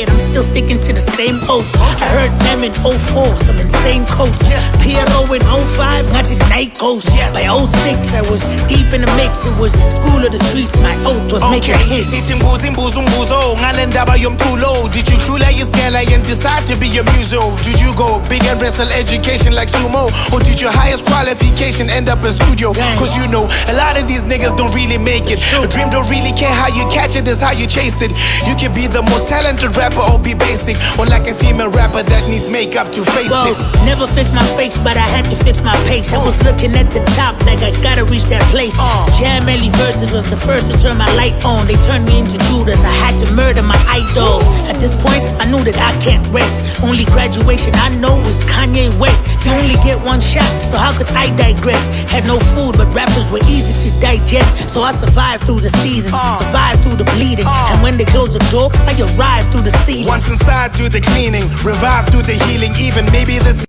I'm still sticking to the same oath. I heard them in 04, some insane quotes. PLO in 05, got to night ghost. By 06, I was deep in the mix. It was school of the streets, my oath was making hits. Did you true like Iskela and decide to be a muso? Did you go big and wrestle education like sumo? Or did your highest qualification end up in studio? Cause you know, a lot of these niggas don't really make it. A dream don't really care how you catch it, it's how you chase it. You can be the most talented rapper or be basic, or like a female rapper that needs makeup to face it. Never fix my fakes, but I had to fix my pace. I was looking at the top like I gotta reach that place. Jam Ellie verses was the first to turn my light on. They turned me into Judas, I had to murder my idols. At this point, I knew that I can't rest. Only graduation I know is Kanye West. You only get one shot, so how could I digress? Had no food, but rappers were easy to digest. So I survived through the season, survived through the bleeding. And when they closed the door, I arrived through the ceiling. Once inside, do the cleaning, revive through the healing, even maybe the